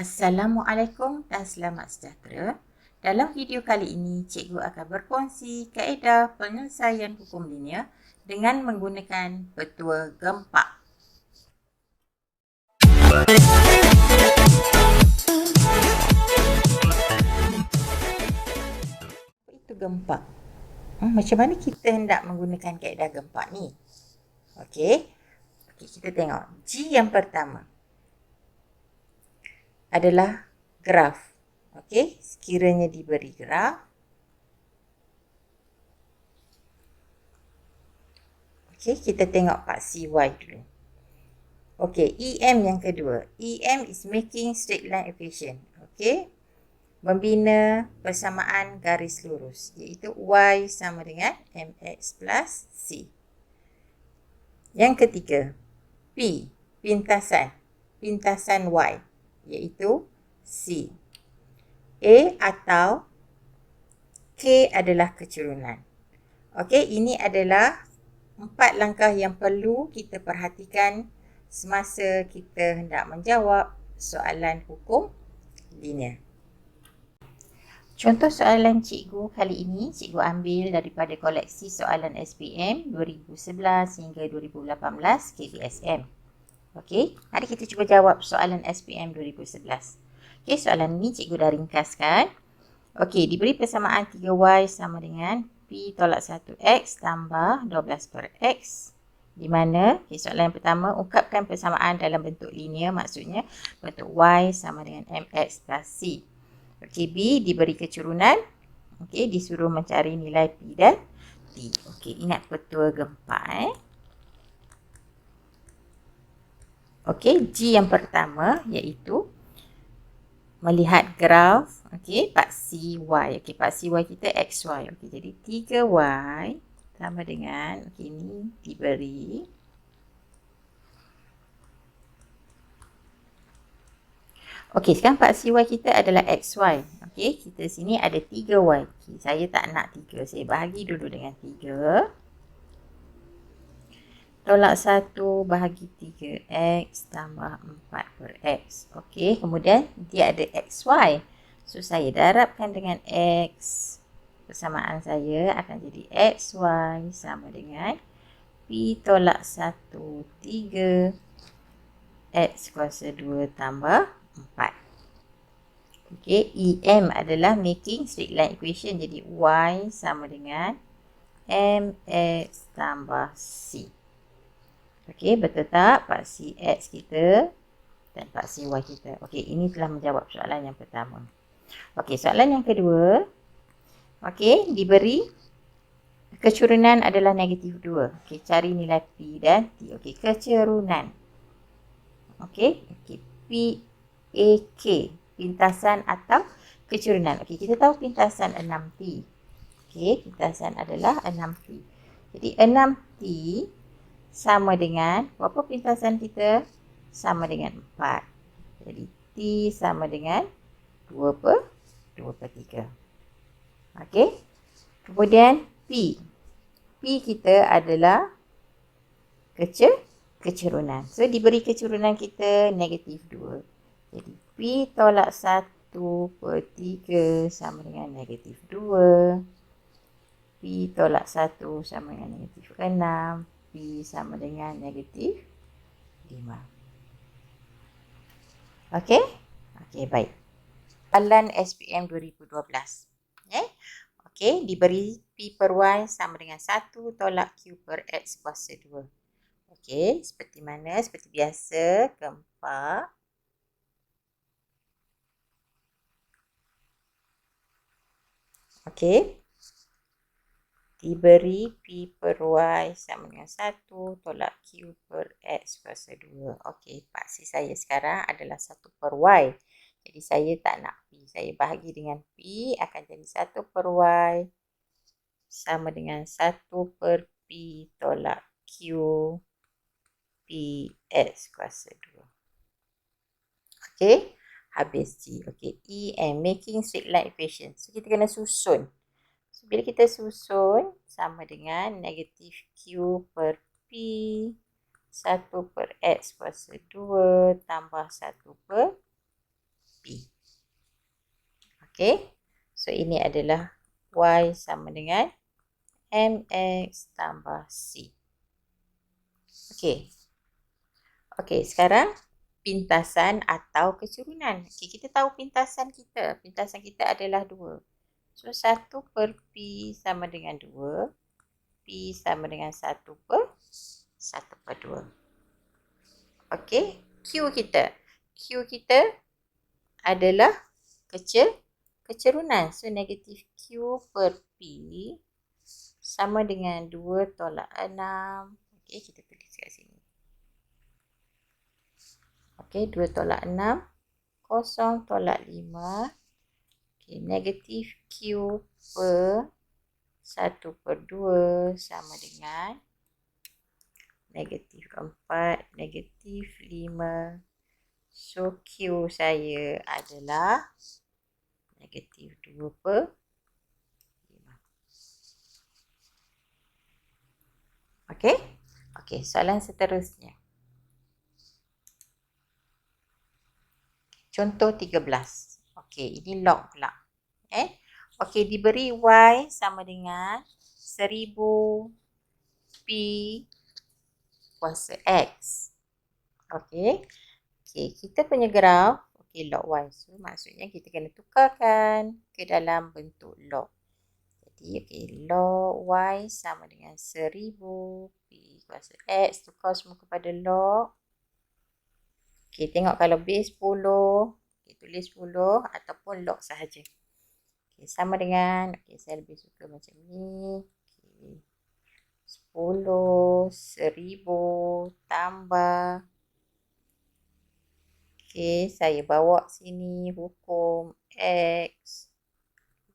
Assalamualaikum dan selamat sejahtera. Dalam video kali ini, cikgu akan berkongsi kaedah penyelesaian hukum linear dengan menggunakan petua gempak. Apa itu gempak? Macam mana kita hendak menggunakan kaedah gempak ni? Okey, kita tengok. G yang pertama adalah graf. Okey, sekiranya diberi graf, okey, kita tengok paksi Y dulu. Okey, EM yang kedua. EM is making straight line equation. Okey, membina persamaan garis lurus, iaitu Y sama dengan MX plus C. Yang ketiga, P, pintasan Y, iaitu C. A atau K adalah kecurunan. Okey, ini adalah 4 langkah yang perlu kita perhatikan semasa kita hendak menjawab soalan hukum linear. Contoh soalan cikgu kali ini, cikgu ambil daripada koleksi soalan SPM 2011 hingga 2018 KBSM. Okey, mari kita cuba jawab soalan SPM 2011. Okey, soalan ini cikgu dah ringkaskan. Okey, diberi persamaan 3Y sama dengan P tolak 1X tambah 12 per X. Di mana, soalan yang pertama, ungkapkan persamaan dalam bentuk linear, maksudnya bentuk Y sama dengan MX plus C. Okey, B diberi kecurunan. Okey, disuruh mencari nilai P dan T. Okey, ingat petua gempak. Okey, G yang pertama iaitu melihat graf, okey, paksi Y. Okey, paksi Y kita XY. Okey, jadi 3Y sama dengan, okey, ini diberi. Okey, sekarang paksi Y kita adalah XY. Okey, kita sini ada 3Y. Okay, saya tak nak 3. Saya bahagi dulu dengan 3. Tolak 1 bahagi 3X tambah 4 per X. Okey, kemudian dia ada XY. So, saya darabkan dengan X. Persamaan saya akan jadi XY sama dengan P tolak 1, 3. X kuasa 2 tambah 4. Okey, EM adalah making straight line equation. Jadi, Y sama dengan MX tambah C. Okey, betul tak paksi X kita dan paksi Y kita? Okey, ini telah menjawab soalan yang pertama. Okey, soalan yang kedua. Okey, diberi kecurunan adalah negatif 2. Okey, cari nilai P dan T. Okey, kecurunan. Okey, P, A, K. Pintasan atau kecurunan. Okey, kita tahu pintasan 6P. Okey, pintasan adalah 6P. Jadi, 6T sama dengan, berapa pintasan kita? Sama dengan 4. Jadi, T sama dengan 2 per 3. Okey. Kemudian, P. P kita adalah kecurunan. So, diberi kecurunan kita negatif 2. Jadi, P tolak 1 per 3 sama dengan negatif 2. P tolak 1 sama dengan negatif 6. P sama dengan negatif 5. Okey? Okey, baik. Soalan SPM 2012. Okey, diberi P per Y sama dengan 1 tolak Q per X kuasa 2. Okey, seperti mana? Seperti biasa, gempak. Okey. Diberi P per Y sama dengan 1 tolak Q per X kuasa 2. Okey, paksi saya sekarang adalah 1 per Y. Jadi, saya tak nak P. Saya bahagi dengan P akan jadi 1 per Y sama dengan 1 per P tolak Q P X kuasa 2. Okey, habis G. Okey, E and making straight line equation. So, kita kena susun. So, bila kita susun, sama dengan negatif Q per P 1 per X kuasa 2 tambah 1 per P. Okey. So, ini adalah Y sama dengan MX tambah C. Okey. Okey, sekarang pintasan atau kecurunan. Okay, kita tahu pintasan kita. Pintasan kita adalah 2. So, 1 per P sama dengan 2. P sama dengan 1 per 2. Okey, Q kita adalah kecerunan. So, negatif Q per P sama dengan 2 tolak 6. Okey, kita tulis kat sini. Okey, 2 tolak 6. 0 tolak 5. Okey, negatif Q per 1 per 2 sama dengan negatif 4, negatif 5. So, Q saya adalah negatif 2 per 5. Okey? Okey, soalan seterusnya. Contoh 13. Okey, ini log pula. Okey, diberi Y sama dengan 1000 P kuasa X. Okey. Okey, kita punya graf, okey, log Y. So, maksudnya kita kena tukarkan ke dalam bentuk log. Jadi, okey, log Y sama dengan 1000 P kuasa X. Tukar semua kepada log. Okey, tengok kalau base 10, okay, tulis 10 ataupun log sahaja. Okey, sama dengan, okey, saya lebih suka macam ni. Okey, 10, 1000 tambah. Okey, saya bawa sini hukum X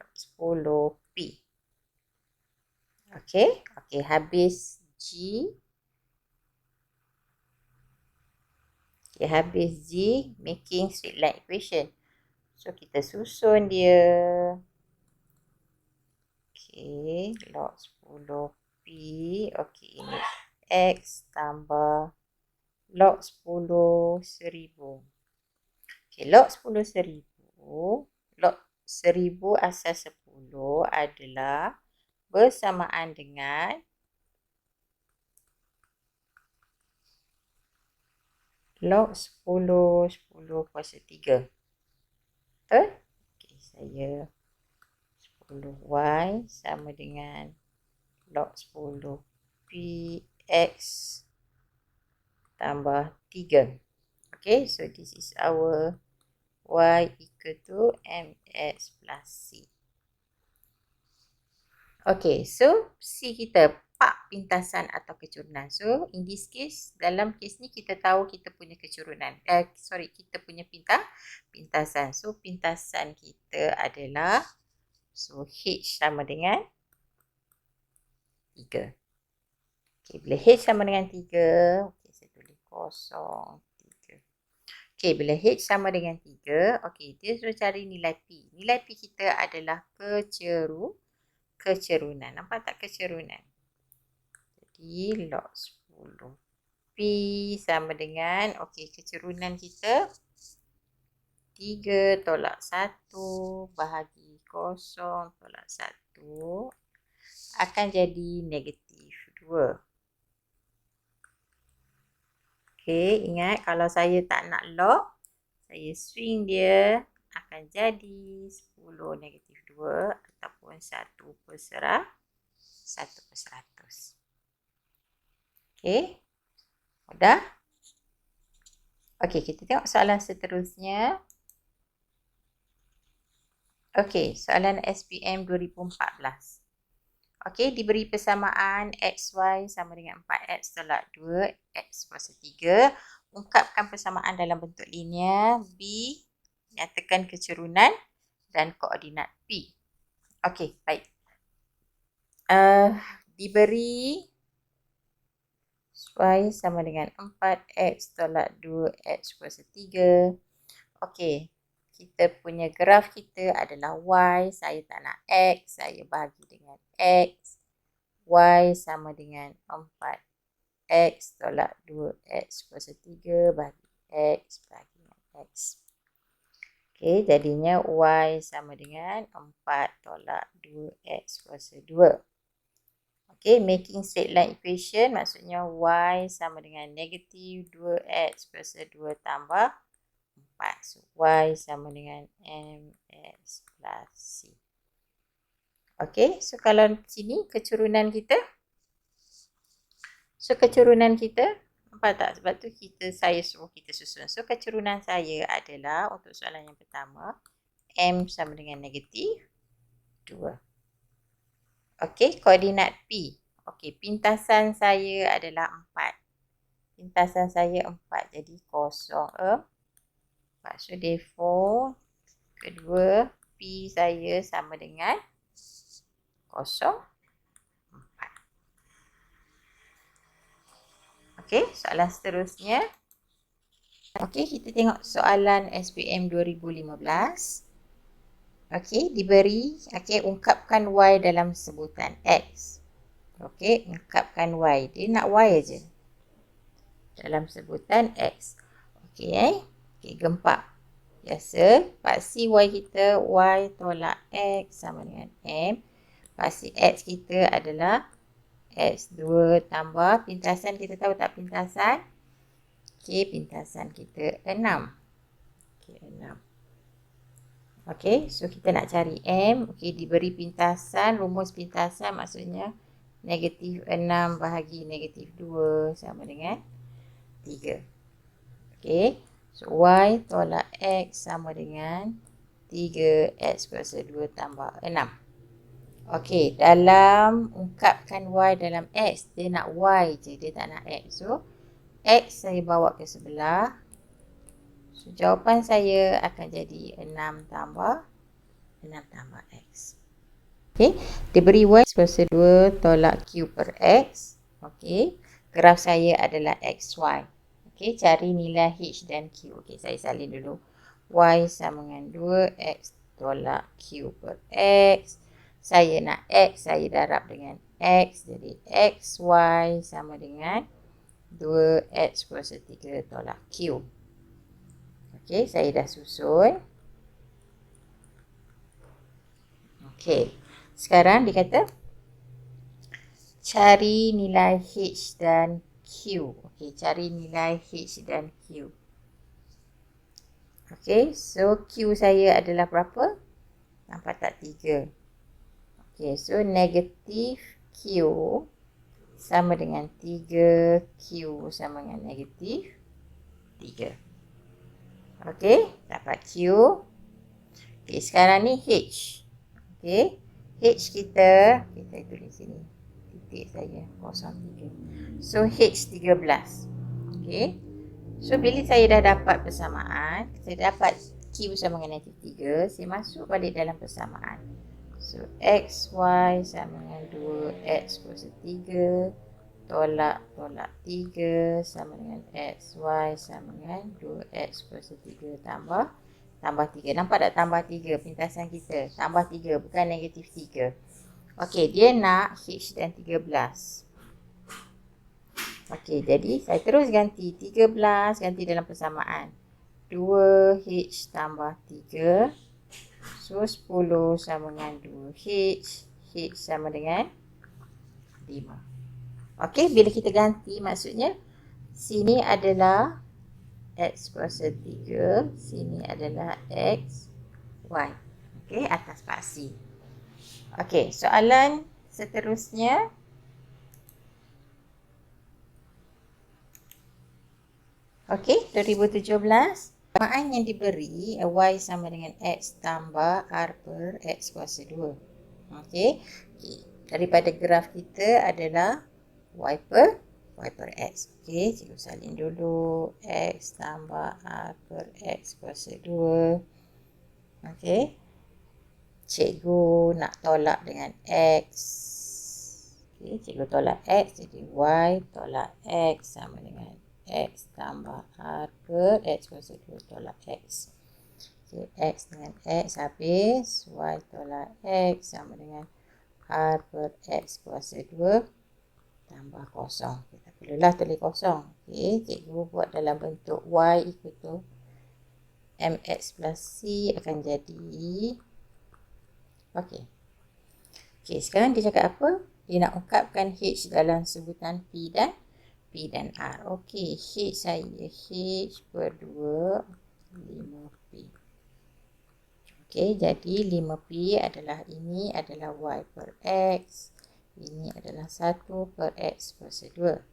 log 10 P. Okey, okey, habis G. Okay, habis G, making straight line equation. So, kita susun dia. Okay, log 10 P. Okay, ini X tambah log 10 1000. Okay, log 10 1000. Log 1000 asal 10 adalah bersamaan dengan log 10 10 kuasa 3. Betul? Okay, saya 10Y sama dengan log 10 PX tambah 3. Okay, so this is our Y equal to MX plus C. Okay, so C kita pak pintasan atau kecurunan. So, in this case, dalam case ni kita tahu kita punya kecurunan. Kita punya pintasan. So, pintasan kita adalah, so H sama dengan 3. Okay, bila H sama dengan 3, okay, saya tulis 0, 3. Okay, bila H sama dengan 3, okay, dia suruh cari nilai P. Nilai P kita adalah kecerunan. Nampak tak kecerunan? Jadi, log 10 P sama dengan, okay, kecerunan kita 3 tolak 1 bahagi 0 tolak 1 akan jadi negatif 2. Okay, ingat kalau saya tak nak log, saya swing dia akan jadi 10 negatif 2 ataupun 1 per 100. Okay, mudah? Okay, kita tengok soalan seterusnya. Okay, soalan SPM 2014. Okey, diberi persamaan XY sama dengan 4X tolak 2, X kuasa 3. Ungkapkan persamaan dalam bentuk linear. B, nyatakan kecerunan dan koordinat P. Okey, baik. Diberi Y sama dengan 4X tolak 2, X kuasa 3. Okey, kita punya graf kita adalah Y. Saya tak nak X, saya bagi dengan X. Y sama dengan 4. X tolak 2. X kuasa 3 bagi X bagi dengan X. Okey, jadinya Y sama dengan 4 tolak 2X kuasa 2. Okey, making straight line equation maksudnya Y sama dengan negatif 2X kuasa 2 tambah 4. So, Y sama dengan MX plus C. Okey, so kalau sini kecurunan kita. So, kecurunan kita, nampak tak? Sebab tu saya suruh kita susun. So, kecurunan saya adalah untuk soalan yang pertama, M sama dengan negatif 2. Okey, koordinat P. Okey, pintasan saya adalah 4. Pintasan saya 4. Jadi, kosong 4. So, therefore, kedua P saya sama dengan kosong 4. Okey, soalan seterusnya. Okey, kita tengok soalan SPM 2015. Okey, diberi, ungkapkan Y dalam sebutan X. Okey, ungkapkan Y. Dia nak Y aja. Dalam sebutan X. Okey, gempak. Biasa, paksi Y kita, Y tolak X sama dengan M. Paksi X kita adalah X2 tambah, pintasan kita tahu tak pintasan? Okey, pintasan kita 6. Okey, 6. Okey, so kita nak cari M. Okey, diberi pintasan, rumus pintasan maksudnya negatif 6 bahagi negatif 2 sama dengan 3. Okey, so Y tolak X sama dengan 3X kuasa 2 tambah 6. Okey, dalam ungkapkan Y dalam X, dia nak Y je, dia tak nak X. So, X saya bawa ke sebelah. So, jawapan saya akan jadi 6 tambah X. Okey, diberi Y kuasa 2 tolak Q per X. Okey, graf saya adalah XY. Okey, cari nilai H dan Q. Okey, saya salin dulu. Y sama dengan 2X tolak Q per X. Saya nak X, saya darab dengan X. Jadi, XY sama dengan 2X kuasa 3 tolak Q. Okey, saya dah susun. Okey, sekarang dia kata cari nilai H dan Q. Okey, cari nilai H dan Q. Okey, so Q saya adalah berapa? Nampak tak? 3. Okey, so negatif Q sama dengan 3. Q sama dengan negatif 3. Okey, dapat Q. Okey, sekarang ni H. Okey, H kita tulis sini. Titik saya, 03. So, H 13. Okey. So, bila saya dah dapat persamaan, saya dapat Q sama dengan negatif 3, saya masuk balik dalam persamaan. So, XY sama dengan 2X kuasa 3 tolak 3 sama dengan XY sama dengan 2X kuasa 3 tambah 3. Nampak tak tambah 3 pintasan kita? Tambah 3 bukan negatif 3. Okey, dia nak H dan 13. Okey, jadi saya terus ganti 13, ganti dalam persamaan. 2H tambah 3. So, 10 sama dengan 2H. H sama dengan 5. Okey, bila kita ganti maksudnya sini adalah X kuasa 3. Sini adalah X, Y. Okey, atas paksi. Okey, soalan seterusnya. Okey, 2017. Persamaan yang diberi Y sama dengan X tambah R per X kuasa 2. Okey, daripada graf kita adalah Y per X. Okey, cikgu salin dulu. X tambah R per X kuasa 2. Okey, cikgu nak tolak dengan X. Okey, cikgu tolak X. Jadi Y tolak X sama dengan X tambah R per X kuasa 2 tolak X. Okey, X dengan X habis. Y tolak X sama dengan R per X kuasa 2 tambah kosong. Kita perlulah tulis kosong. Okey, cikgu buat dalam bentuk Y equal to mx plus c akan jadi okey. Okey, sekarang dia cakap apa? Dia nak ungkapkan h dalam sebutan p dan r. Okey, h saya h per 2 5p. Okey, jadi 5p adalah ini adalah y per x. Ini adalah 1 per x kuasa 2.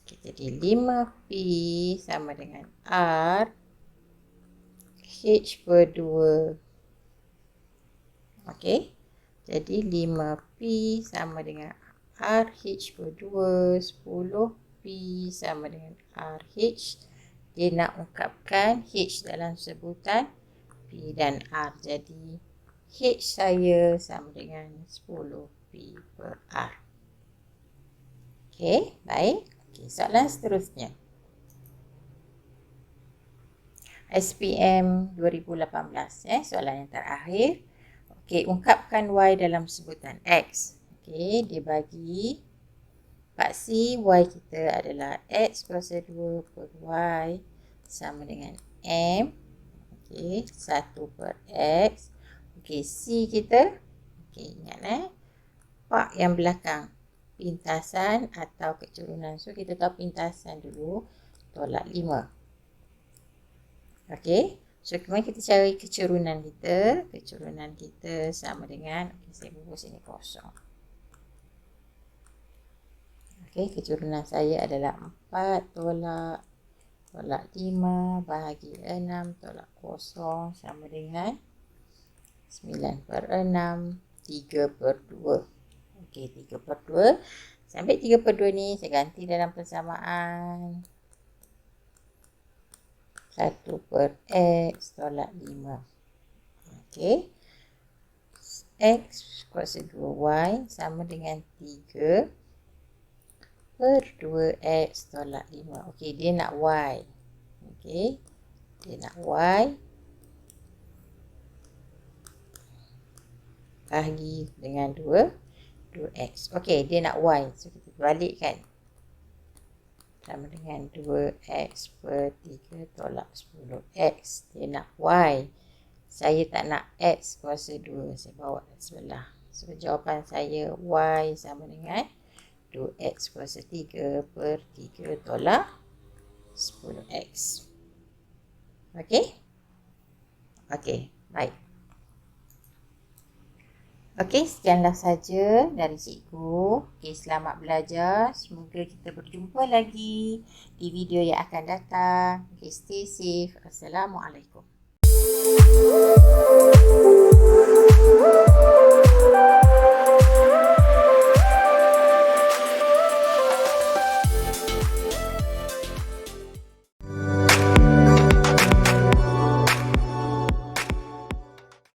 Okay, jadi 5p sama dengan r h per 2. Okey. Jadi 5p sama dengan r h per 2. 10p sama dengan r h. Dia nak ungkapkan h dalam sebutan p dan r. Jadi h saya sama dengan 10p per r. Okey, baik. Okey, soalan seterusnya. SPM 2018, soalan yang terakhir. Okey, ungkapkan y dalam sebutan x. Okey, dia bagi paksi y kita adalah x kuasa 2 per y sama dengan m. Okey, 1 per x. Okey, c kita. Okey, ingat pak yang belakang pintasan atau kecurunan. So, kita tahu pintasan dulu, tolak 5. Okey, so kemudian kita cari kecurunan kita. Kecurunan kita sama dengan, okay, saya bubuh sini kosong. Okey, kecurunan saya adalah 4 tolak 5 bahagi 6 tolak kosong sama dengan 9 per 6, 3 per 2. Okey, 3 per 2. Sampai 3 per 2 ni saya ganti dalam persamaan. 1 per x tolak 5. Okey. X kuasa 2y sama dengan 3 per 2x tolak 5. Okey, dia nak y. Okey. Dia nak y bahagi dengan 2x. Okey, dia nak y. So, kita balikkan. Sama dengan 2x per 3 tolak 10x. Dia nak y. Saya tak nak x kuasa 2. Saya bawa ke sebelah. So, jawapan saya y sama dengan 2x kuasa 3 per 3 tolak 10x. Okey? Okey, baik. Okey, sekianlah saja dari cikgu. Okey, selamat belajar. Semoga kita berjumpa lagi di video yang akan datang. Okey, stay safe. Assalamualaikum.